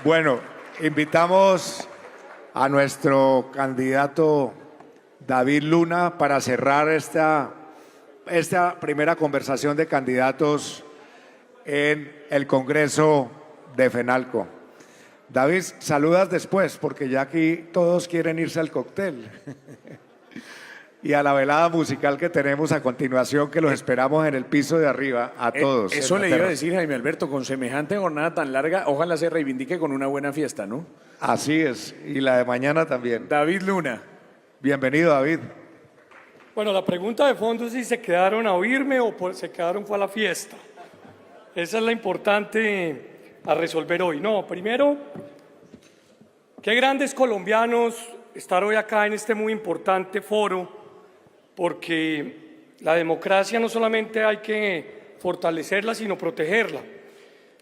Bueno, invitamos a nuestro candidato David Luna para cerrar esta primera conversación de candidatos en el Congreso de FENALCO. David, saludas después, porque ya aquí todos quieren irse al cóctel y a la velada musical que tenemos a continuación, que los esperamos en el piso de arriba a todos. Eso le iba a decir, Jaime Alberto, con semejante jornada tan larga, ojalá se reivindique con una buena fiesta, ¿no? Así es, y la de mañana también. David Luna. Bienvenido, David. Bueno, la pregunta de fondo es si se quedaron a oírme o se quedaron fue a la fiesta. Esa es la importante a resolver hoy. No, primero, qué grandes colombianos estar hoy acá en este muy importante foro, porque la democracia no solamente hay que fortalecerla, sino protegerla.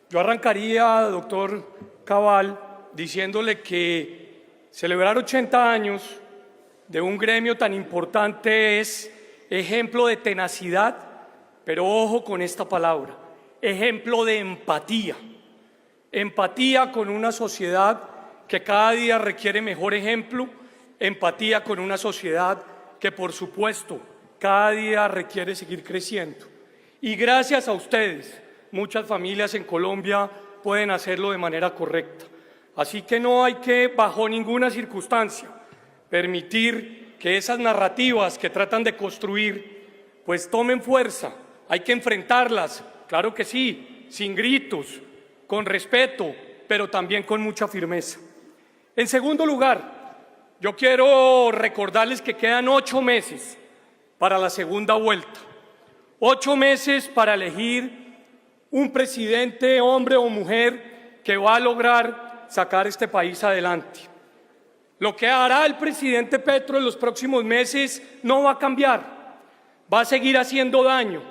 Yo arrancaría, doctor Cabal, diciéndole que celebrar 80 años de un gremio tan importante es ejemplo de tenacidad, pero ojo con esta palabra, ejemplo de empatía. Empatía con una sociedad que cada día requiere mejor ejemplo, empatía con una sociedad que por supuesto cada día requiere seguir creciendo. Y gracias a ustedes, muchas familias en Colombia pueden hacerlo de manera correcta. Así que no hay que, bajo ninguna circunstancia, permitir que esas narrativas que tratan de construir, pues tomen fuerza. Hay que enfrentarlas, claro que sí, sin gritos, con respeto, pero también con mucha firmeza. En segundo lugar, yo quiero recordarles que quedan 8 meses para la segunda vuelta. 8 meses para elegir un presidente, hombre o mujer, que va a lograr sacar este país adelante. Lo que hará el presidente Petro en los próximos meses no va a cambiar, va a seguir haciendo daño.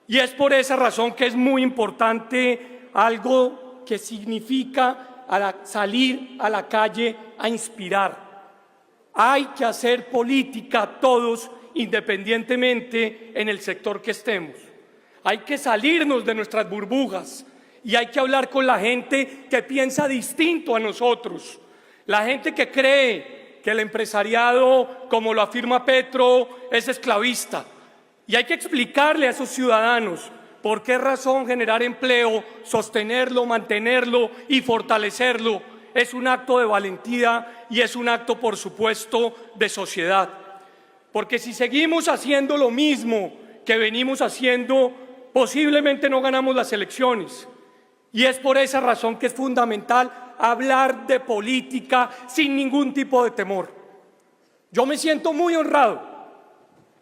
Y es por esa razón que es muy importante algo que significa salir a la calle a inspirar. Hay que hacer política todos, independientemente en el sector que estemos. Hay que salirnos de nuestras burbujas y hay que hablar con la gente que piensa distinto a nosotros. La gente que cree que el empresariado, como lo afirma Petro, es esclavista. Y hay que explicarle a esos ciudadanos por qué razón generar empleo, sostenerlo, mantenerlo y fortalecerlo es un acto de valentía y es un acto, por supuesto, de sociedad. Porque si seguimos haciendo lo mismo que venimos haciendo, posiblemente no ganamos las elecciones. Y es por esa razón que es fundamental hablar de política sin ningún tipo de temor. Yo me siento muy honrado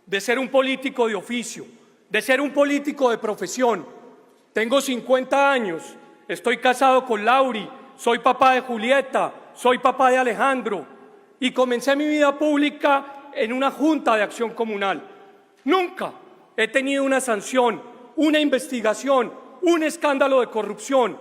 de ser un político de oficio, de ser un político de profesión. Tengo 50 años, estoy casado con Lauri, soy papá de Julieta, soy papá de Alejandro y comencé mi vida pública en una junta de acción comunal. Nunca he tenido una sanción, una investigación, un escándalo de corrupción,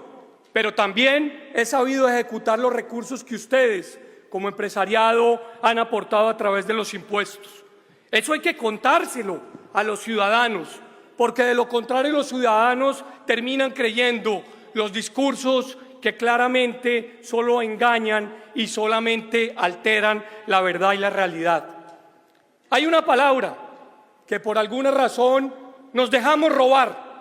pero también he sabido ejecutar los recursos que ustedes, como empresariado, han aportado a través de los impuestos. Eso hay que contárselo a los ciudadanos, porque de lo contrario los ciudadanos terminan creyendo los discursos que claramente solo engañan y solamente alteran la verdad y la realidad. Hay una palabra que por alguna razón nos dejamos robar,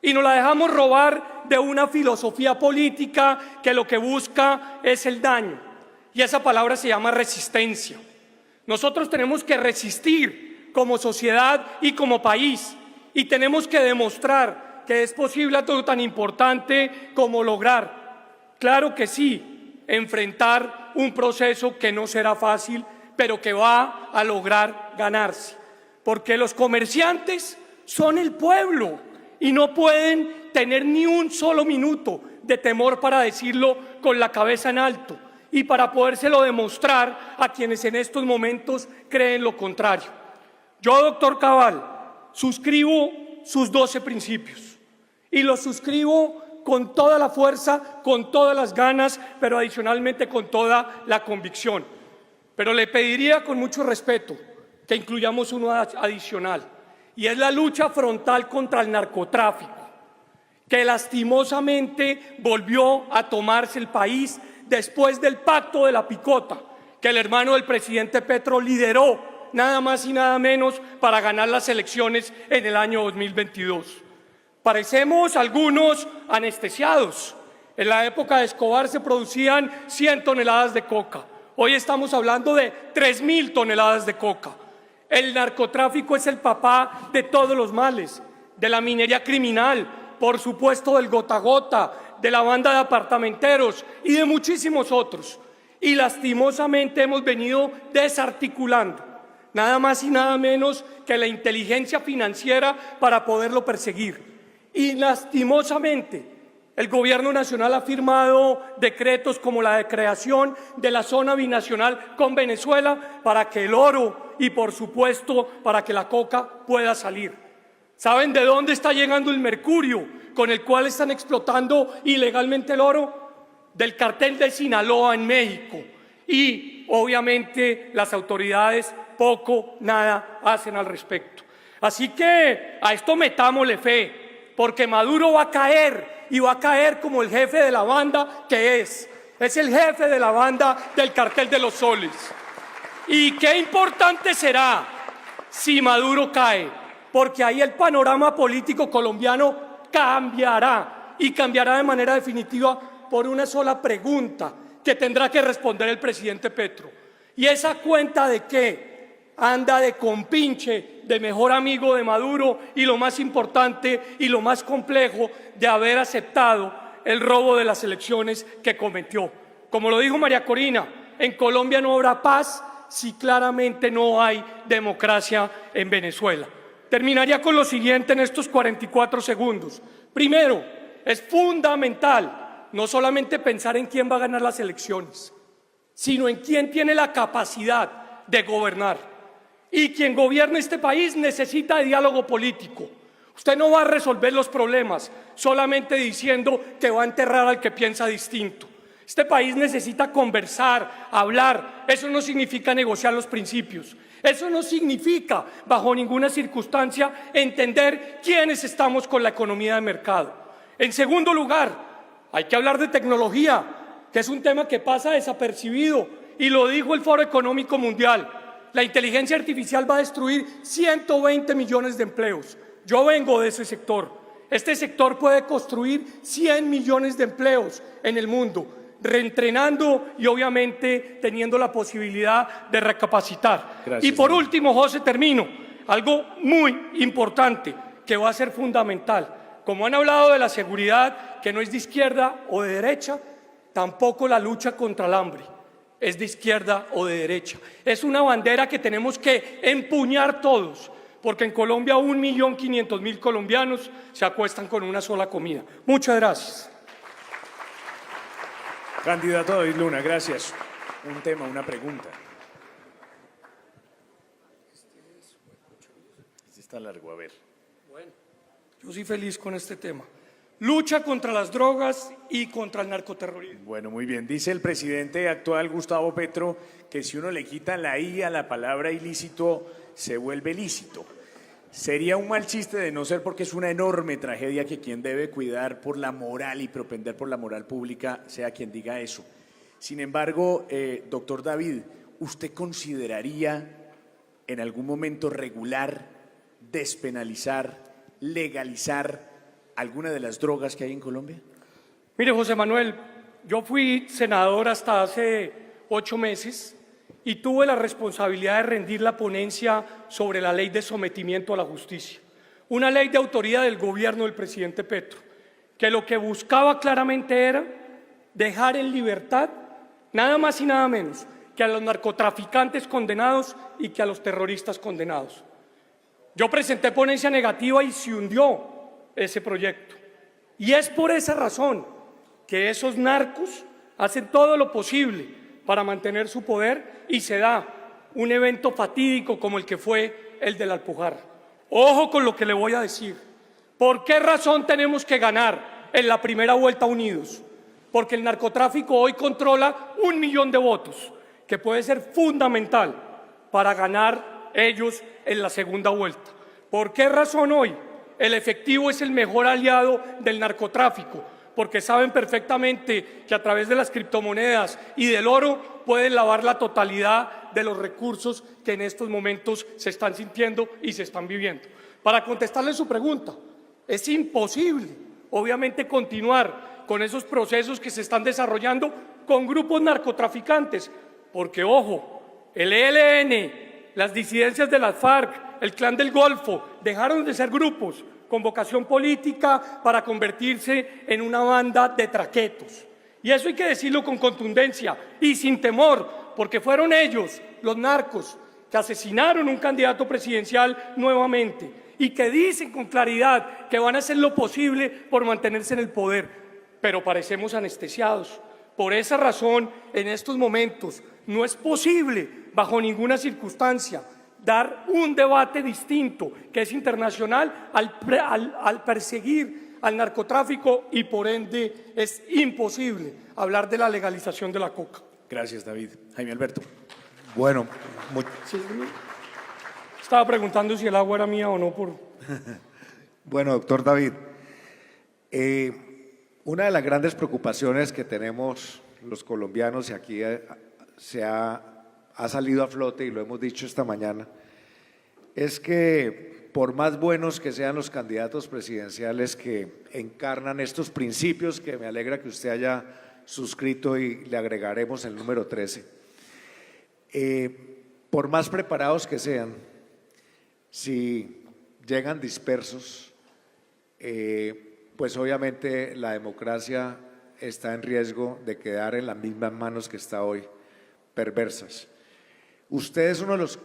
y nos la dejamos robar de una filosofía política que lo que busca es el daño, y esa palabra se llama resistencia. Nosotros tenemos que resistir como sociedad y como país, y tenemos que demostrar que es posible algo tan importante como lograr, claro que sí, enfrentar un proceso que no será fácil, pero que va a lograr ganarse, porque los comerciantes son el pueblo y no pueden tener ni un solo minuto de temor para decirlo con la cabeza en alto y para podérselo demostrar a quienes en estos momentos creen lo contrario. Yo, doctor Cabal, suscribo sus 12 principios y los suscribo con toda la fuerza, con todas las ganas, pero adicionalmente con toda la convicción. Pero le pediría con mucho respeto que incluyamos uno adicional, y es la lucha frontal contra el narcotráfico. que lastimosamente volvió a tomarse el país después del pacto de la picota, que el hermano del presidente Petro lideró nada más y nada menos para ganar las elecciones en el año 2022. Parecemos algunos anestesiados. En la época de Escobar se producían 100 toneladas de coca. Hoy estamos hablando de 3.000 toneladas de coca. El narcotráfico es el papá de todos los males, de la minería criminal, por supuesto del gota a gota, de la banda de apartamenteros y de muchísimos otros. Y lastimosamente hemos venido desarticulando nada más y nada menos que la inteligencia financiera para poderlo perseguir. Y lastimosamente el gobierno nacional ha firmado decretos como la de creación de la zona binacional con Venezuela para que el oro y por supuesto para que la coca pueda salir. ¿Saben de dónde está llegando el mercurio con el cual están explotando ilegalmente el oro? Del cartel de Sinaloa en México. Y obviamente las autoridades poco, nada hacen al respecto. Así que a esto metámosle fe, porque Maduro va a caer y va a caer como el jefe de la banda que es el jefe de la banda del cartel de los soles. Y qué importante será si Maduro cae, porque ahí el panorama político colombiano cambiará y cambiará de manera definitiva por una sola pregunta que tendrá que responder el presidente Petro. Y esa cuenta de qué anda de compinche, de mejor amigo de Maduro y lo más importante y lo más complejo de haber aceptado el robo de las elecciones que cometió. Como lo dijo María Corina, en Colombia no habrá paz si claramente no hay democracia en Venezuela. Terminaría con lo siguiente en estos 44 segundos. Primero, es fundamental no solamente pensar en quién va a ganar las elecciones, sino en quién tiene la capacidad de gobernar. Y quien gobierna este país necesita de diálogo político. Usted no va a resolver los problemas solamente diciendo que va a enterrar al que piensa distinto. Este país necesita conversar, hablar. Eso no significa negociar los principios. Eso no significa, bajo ninguna circunstancia, entender quiénes estamos con la economía de mercado. En segundo lugar, hay que hablar de tecnología, que es un tema que pasa desapercibido, y lo dijo el Foro Económico Mundial. La inteligencia artificial va a destruir 120 millones de empleos. Yo vengo de ese sector. Este sector puede construir 100 millones de empleos en el mundo, reentrenando y obviamente teniendo la posibilidad de recapacitar. Gracias, y por último, José, termino. Algo muy importante que va a ser fundamental. Como han hablado de la seguridad, que no es de izquierda o de derecha, tampoco la lucha contra el hambre es de izquierda o de derecha. Es una bandera que tenemos que empuñar todos, porque en Colombia 1.500.000 colombianos se acuestan con una sola comida. Muchas gracias. Candidato David Luna, gracias. Un tema, una pregunta. Este está largo, a ver. Bueno, yo soy feliz con este tema. Lucha contra las drogas y contra el narcoterrorismo. Bueno, muy bien. Dice el presidente actual, Gustavo Petro, que si uno le quita la I a la palabra ilícito, se vuelve lícito. Sería un mal chiste de no ser porque es una enorme tragedia que quien debe cuidar por la moral y propender por la moral pública sea quien diga eso. Sin embargo, doctor David, ¿usted consideraría en algún momento regular, despenalizar, legalizar alguna de las drogas que hay en Colombia? Mire, José Manuel, yo fui senador hasta hace 8 meses y tuve la responsabilidad de rendir la ponencia sobre la ley de sometimiento a la justicia, una ley de autoría del gobierno del presidente Petro, que lo que buscaba claramente era dejar en libertad nada más y nada menos que a los narcotraficantes condenados y que a los terroristas condenados. Yo presenté ponencia negativa y se hundió ese proyecto. Y es por esa razón que esos narcos hacen todo lo posible para mantener su poder y se da un evento fatídico como el que fue el de la Alpujarra. Ojo con lo que le voy a decir. ¿Por qué razón tenemos que ganar en la primera vuelta unidos? Porque el narcotráfico hoy controla 1 millón de votos, que puede ser fundamental para ganar ellos en la segunda vuelta. ¿Por qué razón hoy el efectivo es el mejor aliado del narcotráfico, porque saben perfectamente que a través de las criptomonedas y del oro pueden lavar la totalidad de los recursos que en estos momentos se están sintiendo y se están viviendo. Para contestarle su pregunta, es imposible, obviamente, continuar con esos procesos que se están desarrollando con grupos narcotraficantes, porque, ojo, el ELN, las disidencias de las FARC, el Clan del Golfo, dejaron de ser grupos con vocación política para convertirse en una banda de traquetos. Y eso hay que decirlo con contundencia y sin temor, porque fueron ellos, los narcos, que asesinaron un candidato presidencial nuevamente y que dicen con claridad que van a hacer lo posible por mantenerse en el poder, pero parecemos anestesiados. Por esa razón, en estos momentos, no es posible, bajo ninguna circunstancia, dar un debate distinto, que es internacional, al perseguir al narcotráfico, y por ende es imposible hablar de la legalización de la coca. Gracias, David. Jaime Alberto. Bueno, Sí, estaba preguntando si el agua era mía o no. bueno, doctor David, una de las grandes preocupaciones que tenemos los colombianos, y aquí ha salido a flote y lo hemos dicho esta mañana, es que por más buenos que sean los candidatos presidenciales que encarnan estos principios, que me alegra que usted haya suscrito y le agregaremos el número 13, por más preparados que sean, si llegan dispersos, pues obviamente la democracia está en riesgo de quedar en las mismas manos que está hoy, perversas. Usted es uno de los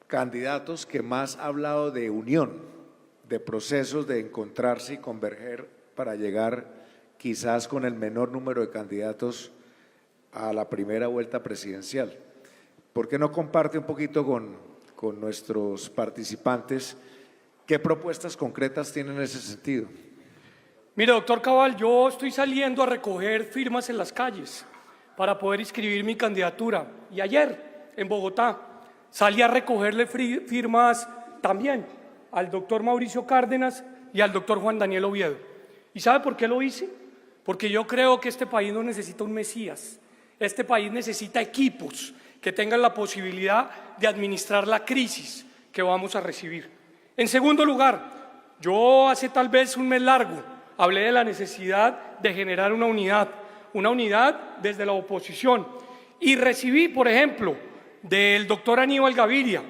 candidatos que más ha hablado de unión, de procesos de encontrarse y converger para llegar quizás con el menor número de candidatos a la primera vuelta presidencial. ¿Por qué no comparte un poquito con nuestros participantes qué propuestas concretas tienen en ese sentido? Mire, doctor Cabal, yo estoy saliendo a recoger firmas en las calles para poder inscribir mi candidatura. Y ayer, en Bogotá, salí a recogerle firmas también al doctor Mauricio Cárdenas y al doctor Juan Daniel Oviedo. ¿Y sabe por qué lo hice? Porque yo creo que este país no necesita un Mesías. Este país necesita equipos que tengan la posibilidad de administrar la crisis que vamos a recibir. En segundo lugar, yo hace tal vez un mes largo hablé de la necesidad de generar una unidad desde la oposición, y recibí, por ejemplo, del doctor Aníbal Gaviria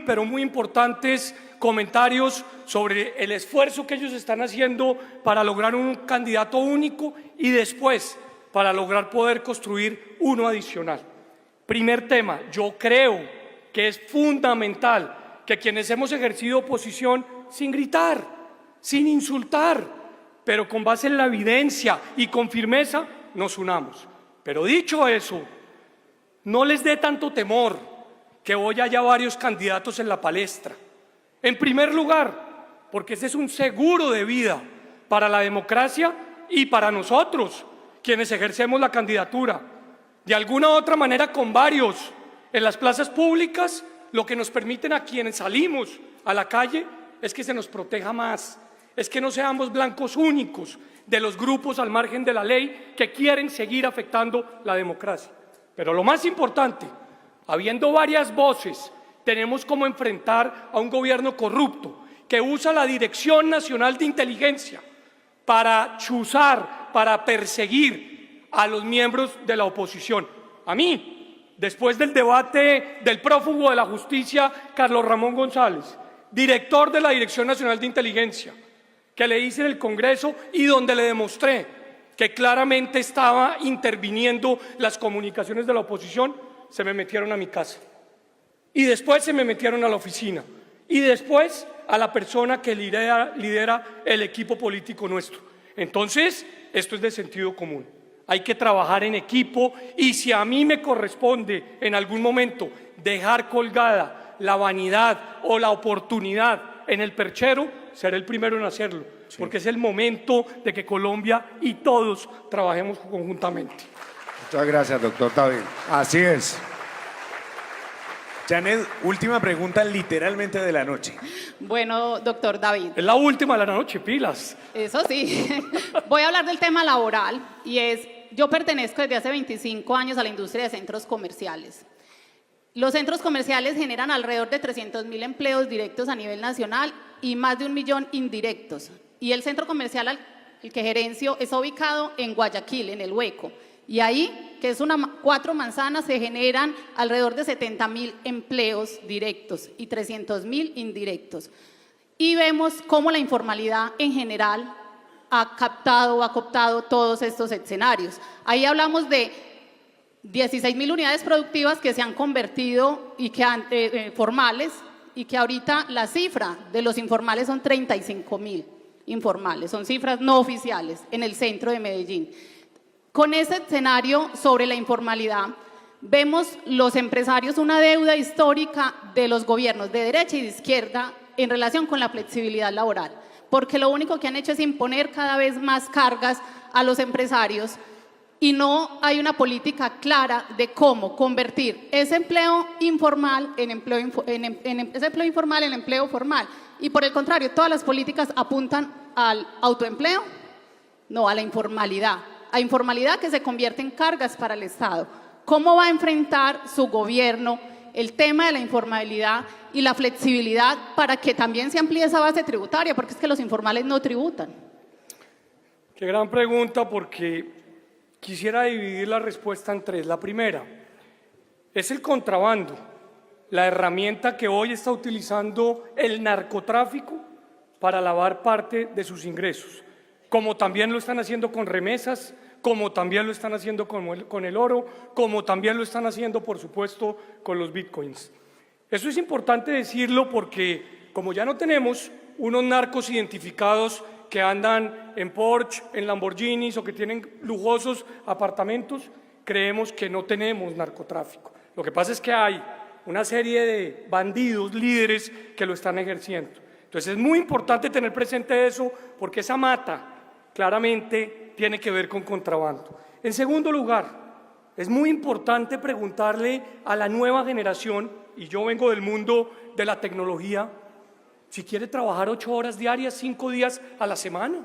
pero muy importantes comentarios sobre el esfuerzo que ellos están haciendo para lograr un candidato único y después para lograr poder construir uno adicional. Primer tema, yo creo que es fundamental que quienes hemos ejercido oposición sin gritar, sin insultar, pero con base en la evidencia y con firmeza, nos unamos. Pero dicho eso, no les dé tanto temor que hoy haya varios candidatos en la palestra. En primer lugar, porque ese es un seguro de vida para la democracia y para nosotros, quienes ejercemos la candidatura. De alguna u otra manera, con varios en las plazas públicas, lo que nos permiten a quienes salimos a la calle es que se nos proteja más, es que no seamos blancos únicos de los grupos al margen de la ley que quieren seguir afectando la democracia. Pero lo más importante, habiendo varias voces, tenemos cómo enfrentar a un gobierno corrupto que usa la Dirección Nacional de Inteligencia para chuzar, para perseguir a los miembros de la oposición. A mí, después del debate del prófugo de la justicia, Carlos Ramón González, director de la Dirección Nacional de Inteligencia, que le hice en el Congreso y donde le demostré que claramente estaba interviniendo las comunicaciones de la oposición, se me metieron a mi casa. Y después se me metieron a la oficina. Y después a la persona que lidera el equipo político nuestro. Entonces, esto es de sentido común. Hay que trabajar en equipo, y si a mí me corresponde en algún momento dejar colgada la vanidad o la oportunidad en el perchero, seré el primero en hacerlo, sí, porque es el momento de que Colombia y todos trabajemos conjuntamente. Muchas gracias, doctor David. Así es. Janet, última pregunta literalmente de la noche. Bueno, doctor David, Es la última de la noche, pilas. eso sí. Voy a hablar del tema laboral y yo pertenezco desde hace 25 años a la industria de centros comerciales. Los centros comerciales generan alrededor de 300.000 empleos directos a nivel nacional y más de 1 millón indirectos. Y el centro comercial el que gerencio está ubicado en Guayaquil, en El Hueco. Y ahí, que es 4 manzanas, se generan alrededor de 70.000 empleos directos y 300.000 indirectos. Y vemos cómo la informalidad en general ha cooptado todos estos escenarios. Ahí hablamos de 16.000 unidades productivas que se han convertido y que formales, y que ahorita la cifra de los informales son 35.000 informales, son cifras no oficiales en el centro de Medellín. Con ese escenario sobre la informalidad, vemos los empresarios una deuda histórica de los gobiernos de derecha y de izquierda en relación con la flexibilidad laboral, porque lo único que han hecho es imponer cada vez más cargas a los empresarios y no hay una política clara de cómo convertir ese empleo informal en empleo formal. Y por el contrario, todas las políticas apuntan al autoempleo, no a la informalidad. A informalidad que se convierte en cargas para el Estado. ¿Cómo va a enfrentar su gobierno el tema de la informalidad y la flexibilidad para que también se amplíe esa base tributaria? Porque es que los informales no tributan. Qué gran pregunta, porque quisiera dividir la respuesta en 3. La primera es el contrabando, la herramienta que hoy está utilizando el narcotráfico para lavar parte de sus ingresos, como también lo están haciendo con remesas, como también lo están haciendo con el oro, como también lo están haciendo, por supuesto, con los bitcoins. Eso es importante decirlo porque, como ya no tenemos unos narcos identificados que andan en Porsche, en Lamborghinis o que tienen lujosos apartamentos, creemos que no tenemos narcotráfico. Lo que pasa es que hay una serie de bandidos, líderes, que lo están ejerciendo. Entonces es muy importante tener presente eso, porque esa mata claramente tiene que ver con contrabando. En segundo lugar, es muy importante preguntarle a la nueva generación, y yo vengo del mundo de la tecnología, si quiere trabajar 8 horas diarias, 5 días a la semana.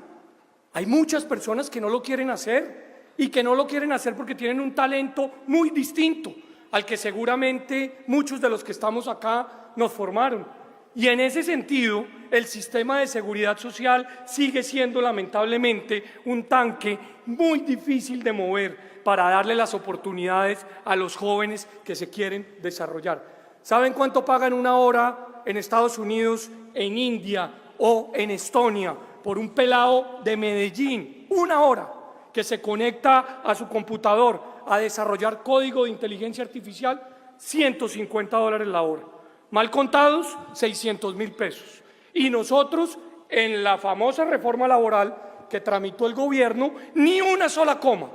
Hay muchas personas que no lo quieren hacer, y que no lo quieren hacer porque tienen un talento muy distinto al que seguramente muchos de los que estamos acá nos formaron. Y en ese sentido, el sistema de seguridad social sigue siendo lamentablemente un tanque muy difícil de mover para darle las oportunidades a los jóvenes que se quieren desarrollar. ¿Saben cuánto pagan una hora en Estados Unidos, en India o en Estonia por un pelado de Medellín? Una hora que se conecta a su computador a desarrollar código de inteligencia artificial, $150 la hora. Mal contados, 600.000 pesos. Y nosotros, en la famosa reforma laboral que tramitó el gobierno, ni una sola coma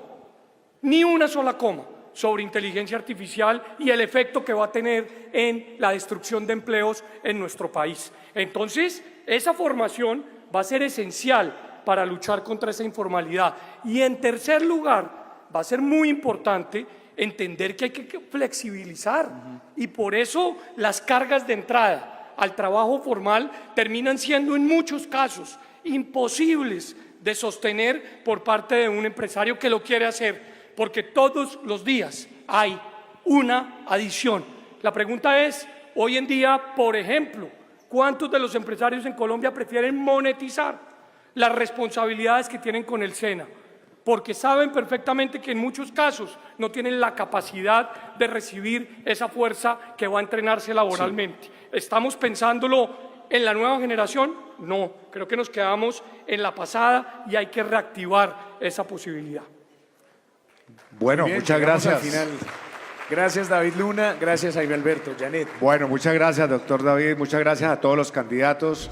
sobre inteligencia artificial y el efecto que va a tener en la destrucción de empleos en nuestro país. Entonces, esa formación va a ser esencial para luchar contra esa informalidad. Y en tercer lugar, va a ser muy importante entender que hay que flexibilizar, y por eso las cargas de entrada al trabajo formal terminan siendo en muchos casos imposibles de sostener por parte de un empresario que lo quiere hacer, porque todos los días hay una adición. La pregunta es, hoy en día, por ejemplo, ¿cuántos de los empresarios en Colombia prefieren monetizar las responsabilidades que tienen con el SENA? Porque saben perfectamente que en muchos casos no tienen la capacidad de recibir esa fuerza que va a entrenarse laboralmente. Sí. ¿Estamos pensándolo en la nueva generación? No, creo que nos quedamos en la pasada y hay que reactivar esa posibilidad. Bueno, Bien, muchas llegamos gracias. al final. Gracias, David Luna. Gracias, Jaime Alberto. Janet. Bueno, muchas gracias, doctor David. Muchas gracias a todos los candidatos.